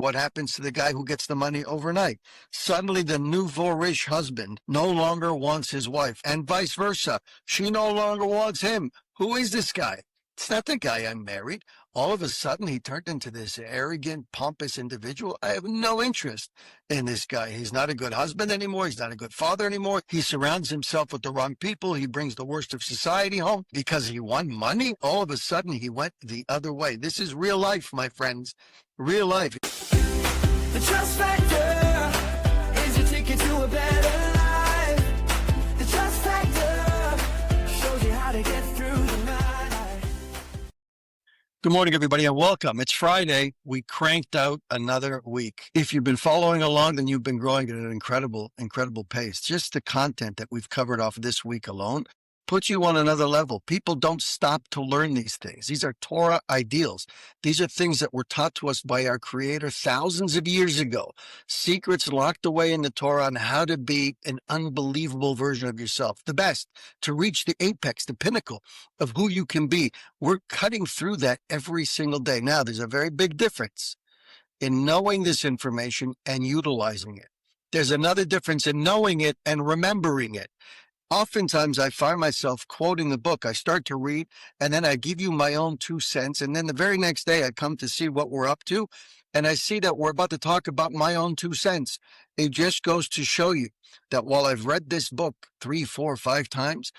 What happens to the guy who gets the money overnight? Suddenly the nouveau-riche husband no longer wants his wife, and vice versa. She no longer wants him. Who is this guy? It's not the guy I married. All of a sudden, he turned into this arrogant, pompous individual. I have no interest in this guy. He's not a good husband anymore. He's not a good father anymore. He surrounds himself with the wrong people. He brings the worst of society home because he won money. All of a sudden, he went the other way. This is real life, my friends. Real life. The trust factor is your ticket to a better life. The trust factor shows you how to get through the night. Good morning, everybody, and welcome. It's Friday. We cranked out another week. If you've been following along, then you've been growing at an incredible pace. Just the content that we've covered off this week alone puts you on another level. People don't stop to learn these things. These are Torah ideals. These are things that were taught to us by our Creator thousands of years ago. Secrets locked away in the Torah on how to be an unbelievable version of yourself, the best, to reach the apex, the pinnacle of who you can be. We're cutting through that every single day. Now, there's a very big difference in knowing this information and utilizing it. There's another difference in knowing it and remembering it. Oftentimes, I find myself quoting the book. I start to read, and then I give you my own 2 cents. And then the very next day, I come to see what we're up to, and I see that we're about to talk about my own 2 cents. It just goes to show you that while I've read this book 3, 4, 5 times,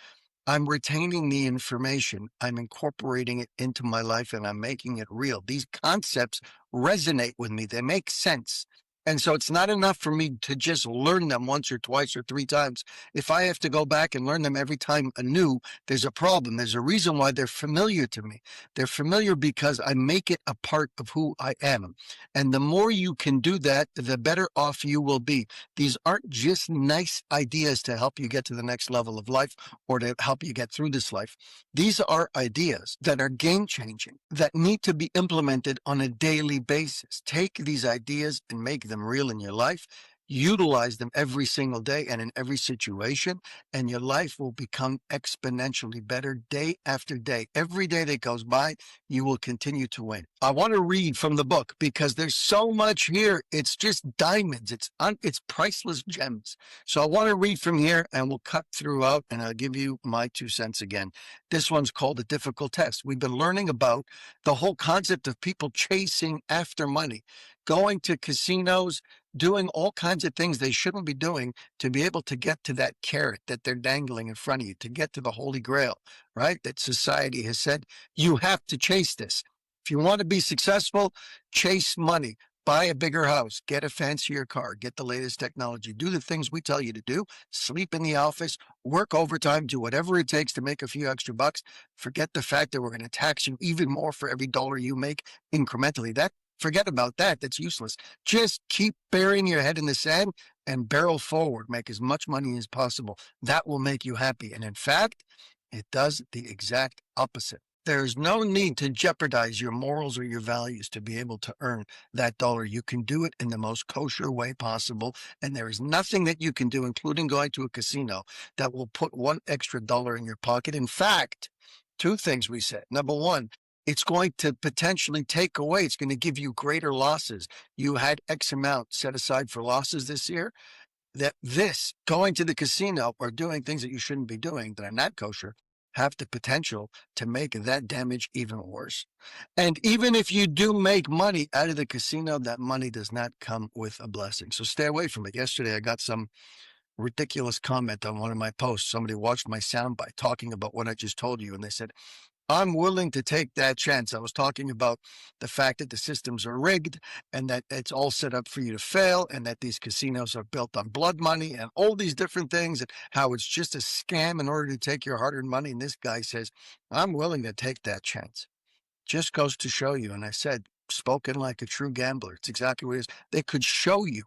I'm retaining the information. I'm incorporating it into my life, and I'm making it real. These concepts resonate with me. They make sense. And so it's not enough for me to just learn them once or twice or 3 times. If I have to go back and learn them every time anew, there's a problem. There's a reason why they're familiar to me. They're familiar because I make it a part of who I am. And the more you can do that, the better off you will be. These aren't just nice ideas to help you get to the next level of life or to help you get through this life. These are ideas that are game-changing, that need to be implemented on a daily basis. Take these ideas and make them real in your life, utilize them every single day and in every situation, and your life will become exponentially better day after day. Every day that goes by, you will continue to win. I want to read from the book because there's so much here. It's just diamonds. It's priceless gems. So I want to read from here, and we'll cut throughout, and I'll give you my 2 cents again. This one's called A Difficult Test. We've been learning about the whole concept of people chasing after money, going to casinos, doing all kinds of things they shouldn't be doing to be able to get to that carrot that they're dangling in front of you, to get to the Holy Grail, right? That society has said, you have to chase this. If you want to be successful, chase money, buy a bigger house, get a fancier car, get the latest technology, do the things we tell you to do, sleep in the office, work overtime, do whatever it takes to make a few extra bucks. Forget the fact that we're going to tax you even more for every dollar you make incrementally. Forget about that. That's useless. Just keep burying your head in the sand and barrel forward. Make as much money as possible. That will make you happy. And in fact, it does the exact opposite. There's no need to jeopardize your morals or your values to be able to earn that dollar. You can do it in the most kosher way possible. And there is nothing that you can do, including going to a casino, that will put $1 extra in your pocket. In fact, 2 things we said. Number one, it's going to potentially take away. It's going to give you greater losses. You had X amount set aside for losses this year. That this going to the casino or doing things that you shouldn't be doing that are not kosher have the potential to make that damage even worse. And even if you do make money out of the casino, that money does not come with a blessing. So stay away from it. Yesterday, I got some ridiculous comment on one of my posts. Somebody watched my soundbite talking about what I just told you, and they said, I'm willing to take that chance. I was talking about the fact that the systems are rigged and that it's all set up for you to fail and that these casinos are built on blood money and all these different things and how it's just a scam in order to take your hard-earned money. And this guy says, I'm willing to take that chance. Just goes to show you. And I said, spoken like a true gambler. It's exactly what it is. They could show you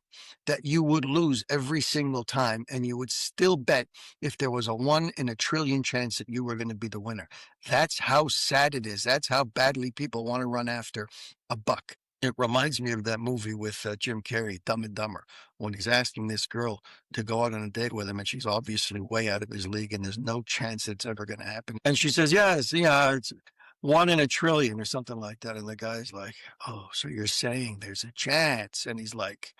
that you would lose every single time and you would still bet if there was a 1 in a trillion chance that you were going to be the winner. That's how sad it is. That's how badly people want to run after a buck. It reminds me of that movie with Jim Carrey, Dumb and Dumber, when he's asking this girl to go out on a date with him, and she's obviously way out of his league, and there's no chance it's ever going to happen. And she says, yes, yeah, 1 in a trillion or something like that. And the guy's like, oh, so you're saying there's a chance? And he's like,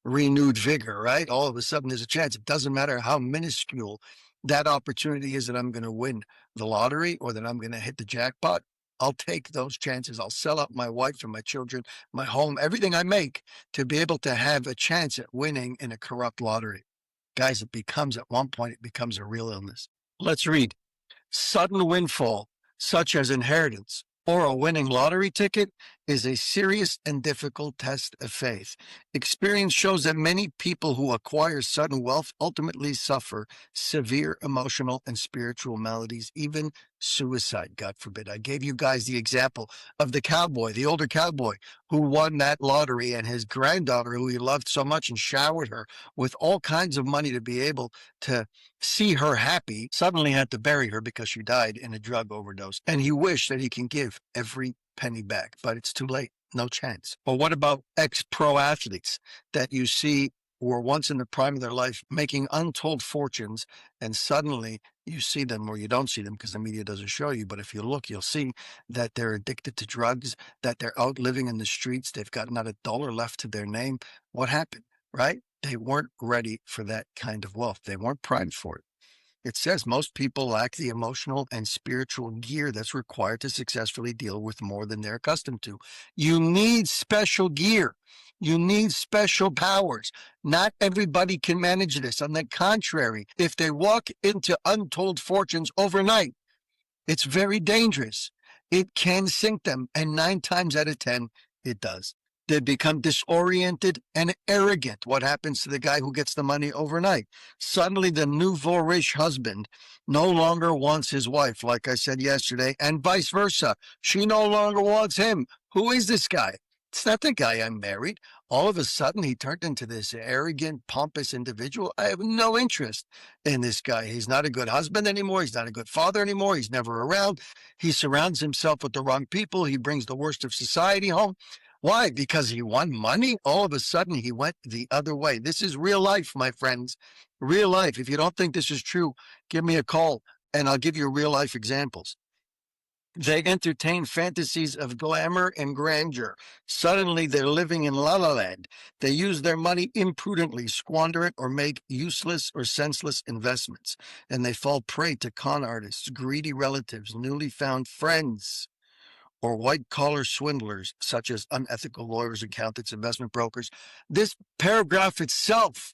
renewed vigor, right? All of a sudden there's a chance. It doesn't matter how minuscule that opportunity is that I'm going to win the lottery or that I'm going to hit the jackpot. I'll take those chances. I'll sell out my wife and my children, my home, everything I make to be able to have a chance at winning in a corrupt lottery. Guys, it becomes, at one point, it becomes a real illness. Let's read. Sudden windfall, such as inheritance or a winning lottery ticket, is a serious and difficult test of faith. Experience shows that many people who acquire sudden wealth ultimately suffer severe emotional and spiritual maladies, even suicide, God forbid. I gave you guys the example of the cowboy, the older cowboy, who won that lottery, and his granddaughter, who he loved so much and showered her with all kinds of money to be able to see her happy, suddenly had to bury her because she died in a drug overdose. And he wished that he can give every penny back, but it's too late. No chance. Or what about ex-pro athletes that you see were once in the prime of their life making untold fortunes, and suddenly you see them, or you don't see them because the media doesn't show you, but if you look, you'll see that they're addicted to drugs, that they're out living in the streets, they've got not a dollar left to their name. What happened, right? They weren't ready for that kind of wealth. They weren't primed for it. It says most people lack the emotional and spiritual gear that's required to successfully deal with more than they're accustomed to. You need special gear. You need special powers. Not everybody can manage this. On the contrary, if they walk into untold fortunes overnight, it's very dangerous. It can sink them, and 9 times out of 10, it does. They become disoriented and arrogant. What happens to the guy who gets the money overnight? Suddenly, the nouveau riche husband no longer wants his wife, like I said yesterday, and vice versa. She no longer wants him. Who is this guy? It's not the guy I married. All of a sudden, he turned into this arrogant, pompous individual. I have no interest in this guy. He's not a good husband anymore. He's not a good father anymore. He's never around. He surrounds himself with the wrong people. He brings the worst of society home. Why? Because he won money? All of a sudden, he went the other way. This is real life, my friends. Real life. If you don't think this is true, give me a call, and I'll give you real life examples. They entertain fantasies of glamour and grandeur. Suddenly, they're living in la la land. They use their money imprudently, squander it, or make useless or senseless investments. And they fall prey to con artists, greedy relatives, newly found friends, or white-collar swindlers, such as unethical lawyers, accountants, investment brokers. This paragraph itself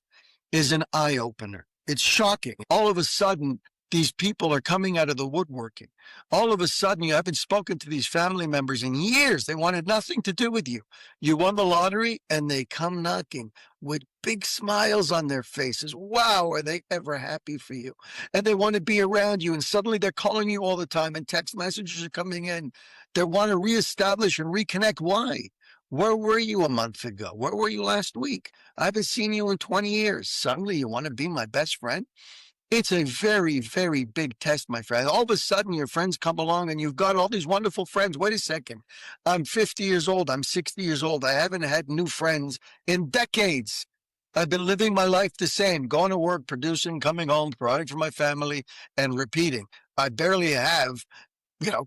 is an eye-opener. It's shocking. All of a sudden, these people are coming out of the woodworking. All of a sudden, you haven't spoken to these family members in years. They wanted nothing to do with you. You won the lottery, and they come knocking with big smiles on their faces. Wow, are they ever happy for you? And they want to be around you, and suddenly they're calling you all the time, and text messages are coming in. They want to reestablish and reconnect. Why? Where were you a month ago? Where were you last week? I haven't seen you in 20 years. Suddenly you want to be my best friend? It's a very, very big test, my friend. All of a sudden, your friends come along and you've got all these wonderful friends. Wait a second. I'm 50 years old. I'm 60 years old. I haven't had new friends in decades. I've been living my life the same, going to work, producing, coming home, providing for my family, and repeating. I barely have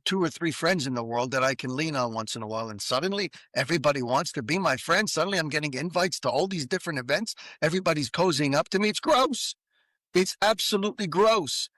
2 or 3 friends in the world that I can lean on once in a while. And suddenly everybody wants to be my friend. Suddenly I'm getting invites to all these different events. Everybody's cozying up to me. It's gross. It's absolutely gross.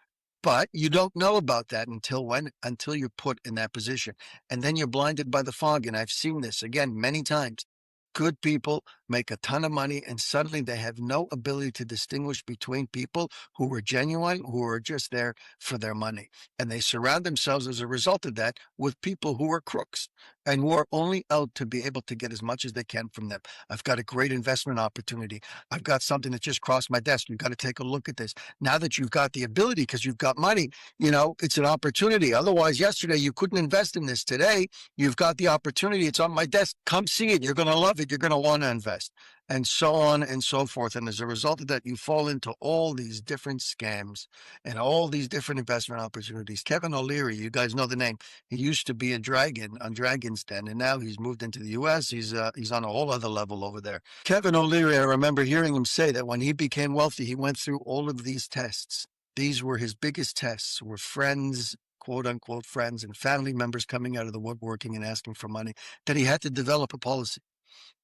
But you don't know about that until when? Until you're put in that position. And then you're blinded by the fog. And I've seen this again many times. Good people make a ton of money, and suddenly they have no ability to distinguish between people who are genuine, who are just there for their money. And they surround themselves as a result of that with people who are crooks and who are only out to be able to get as much as they can from them. I've got a great investment opportunity. I've got something that just crossed my desk. You've got to take a look at this. Now that you've got the ability, because you've got money, it's an opportunity. Otherwise, yesterday you couldn't invest in this. Today, you've got the opportunity. It's on my desk. Come see it. You're going to love it. You're going to want to invest, and so on and so forth. And as a result of that, you fall into all these different scams and all these different investment opportunities. Kevin O'Leary, you guys know the name. He used to be a dragon on Dragon's Den, and now he's moved into the U.S. He's on a whole other level over there. Kevin O'Leary, I remember hearing him say that when he became wealthy, he went through all of these tests. These were his biggest tests, were friends, quote unquote friends and family members coming out of the woodworking and asking for money, that he had to develop a policy.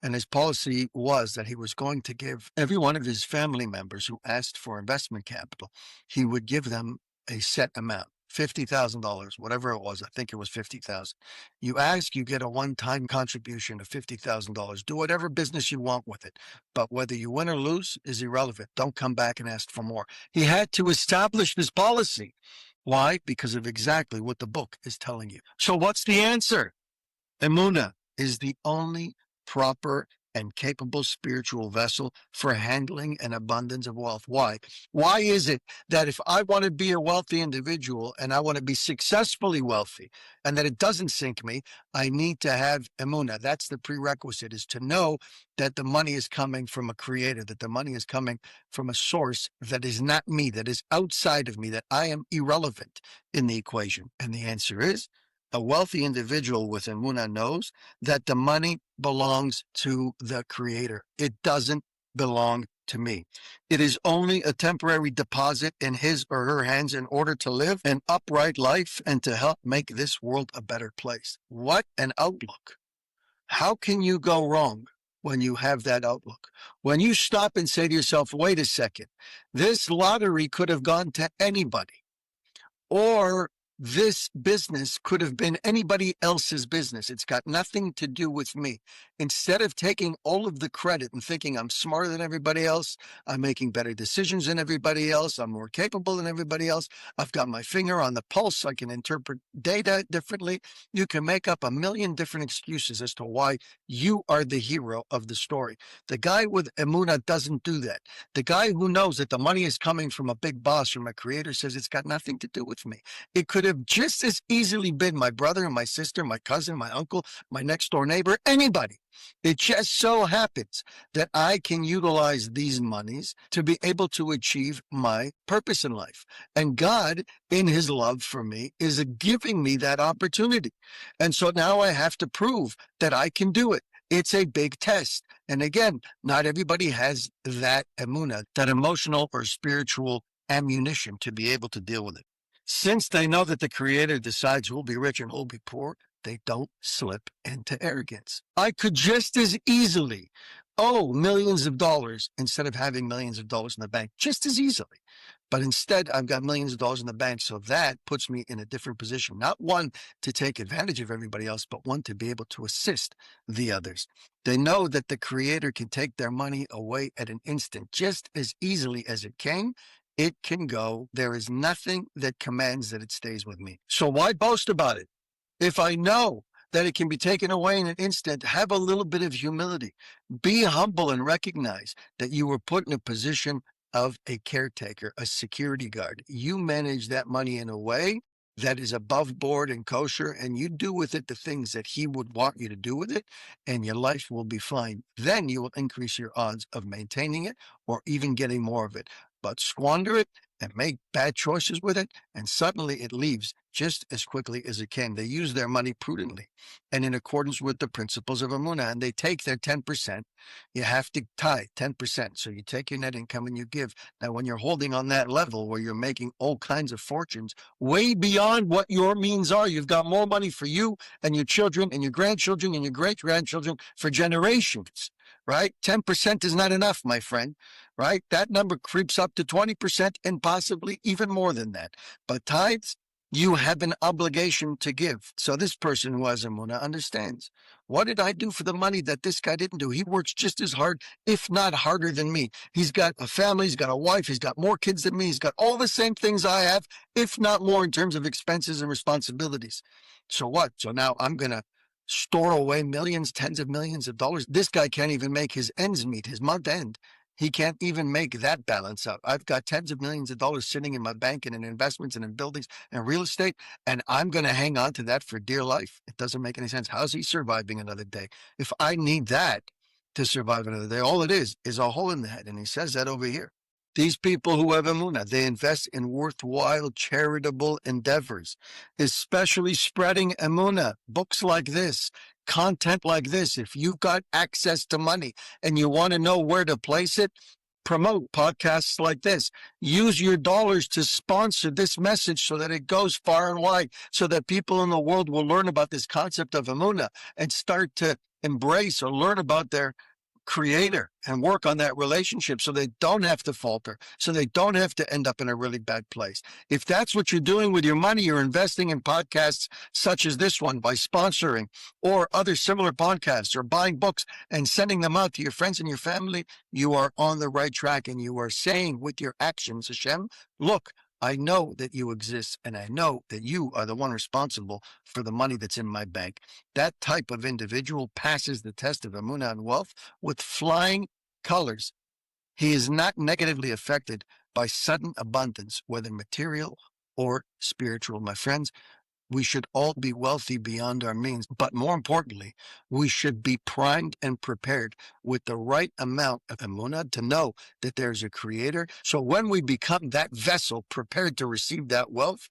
And his policy was that he was going to give every one of his family members who asked for investment capital, he would give them a set amount, $50,000, whatever it was. I think it was 50,000. You ask, you get a one-time contribution of $50,000. Do whatever business you want with it. But whether you win or lose is irrelevant. Don't come back and ask for more. He had to establish this policy. Why? Because of exactly what the book is telling you. So what's the answer? Emunah is the only proper and capable spiritual vessel for handling an abundance of wealth. Why? Why is it that if I want to be a wealthy individual and I want to be successfully wealthy and that it doesn't sink me, I need to have emunah. That's the prerequisite, is to know that the money is coming from a creator, that the money is coming from a source that is not me, that is outside of me, that I am irrelevant in the equation. And the answer is, a wealthy individual with emunah knows that the money belongs to the creator. It doesn't belong to me. It is only a temporary deposit in his or her hands in order to live an upright life and to help make this world a better place. What an outlook. How can you go wrong when you have that outlook? When you stop and say to yourself, wait a second, this lottery could have gone to anybody, or this business could have been anybody else's business. It's got nothing to do with me. Instead of taking all of the credit and thinking I'm smarter than everybody else, I'm making better decisions than everybody else, I'm more capable than everybody else, I've got my finger on the pulse, I can interpret data differently, you can make up a million different excuses as to why you are the hero of the story. The guy with emunah doesn't do that. The guy who knows that the money is coming from a big boss, from a creator, says it's got nothing to do with me. It could have just as easily been my brother and my sister, my cousin, my uncle, my next door neighbor, anybody. It just so happens that I can utilize these monies to be able to achieve my purpose in life. And God, in his love for me, is giving me that opportunity. And so now I have to prove that I can do it. It's a big test. And again, not everybody has that emunah, that emotional or spiritual ammunition to be able to deal with it. Since they know that the creator decides who'll be rich and who'll be poor, they don't slip into arrogance. I could just as easily owe millions of dollars instead of having millions of dollars in the bank, just as easily. But instead, I've got millions of dollars in the bank, so that puts me in a different position. Not one to take advantage of everybody else, but one to be able to assist the others. They know that the creator can take their money away at an instant, just as easily as it came. It can go. There is nothing that commands that it stays with me. So why boast about it? If I know that it can be taken away in an instant, have a little bit of humility. Be humble and recognize that you were put in a position of a caretaker, a security guard. You manage that money in a way that is above board and kosher, and you do with it the things that he would want you to do with it, and your life will be fine. Then you will increase your odds of maintaining it or even getting more of it. But squander it and make bad choices with it, and suddenly it leaves just as quickly as it can. They use their money prudently and in accordance with the principles of emunah, and they take their 10%. You have to tithe 10%. So you take your net income and you give. Now, when you're holding on that level where you're making all kinds of fortunes way beyond what your means are, you've got more money for you and your children and your grandchildren and your great-grandchildren for generations, right? 10% is not enough, my friend, right? That number creeps up to 20% and possibly even more than that. But tithes, you have an obligation to give. So this person who has emunah understands. What did I do for the money that this guy didn't do? He works just as hard, if not harder than me. He's got a family, he's got a wife, he's got more kids than me, he's got all the same things I have, if not more in terms of expenses and responsibilities. So what? So now I'm going to store away millions, tens of millions of dollars. This guy can't even make his ends meet, his month end. He can't even make that balance out. I've got tens of millions of dollars sitting in my bank and in investments and in buildings and real estate, and I'm going to hang on to that for dear life. It doesn't make any sense. How's he surviving another day? If I need that to survive another day, all it is a hole in the head. And he says that over here. These people who have emunah, they invest in worthwhile charitable endeavors, especially spreading emunah, books like this, content like this. If you've got access to money and you want to know where to place it, promote podcasts like this. Use your dollars to sponsor this message so that it goes far and wide, so that people in the world will learn about this concept of Emunah and start to embrace or learn about their creator and work on that relationship so they don't have to falter, so they don't have to end up in a really bad place. If that's what you're doing with your money, you're investing in podcasts such as this one by sponsoring or other similar podcasts or buying books and sending them out to your friends and your family, you are on the right track, and you are saying with your actions, Hashem, look, I know that you exist, and I know that you are the one responsible for the money that's in my bank. That type of individual passes the test of Emunah and wealth with flying colors. He is not negatively affected by sudden abundance, whether material or spiritual. My friends, we should all be wealthy beyond our means, but more importantly, we should be primed and prepared with the right amount of Emunah to know that there's a creator. So when we become that vessel prepared to receive that wealth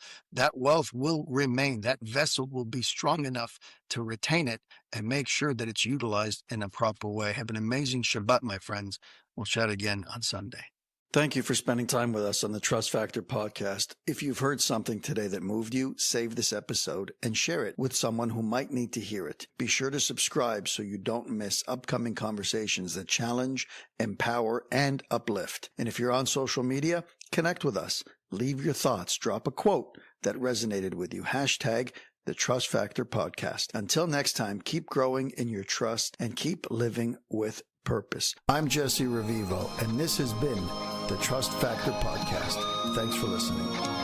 will remain. That vessel will be strong enough to retain it and make sure that it's utilized in a proper way. Have an amazing Shabbat, my friends. We'll chat again on Sunday. Thank you for spending time with us on the Trust Factor podcast. If you've heard something today that moved you, save this episode and share it with someone who might need to hear it. Be sure to subscribe so you don't miss upcoming conversations that challenge, empower, and uplift. And if you're on social media, connect with us. Leave your thoughts. Drop a quote that resonated with you. Hashtag the Trust Factor podcast. Until next time, keep growing in your trust and keep living with purpose. I'm Jesse Revivo, and this has been the Trust Factor podcast. Thanks for listening.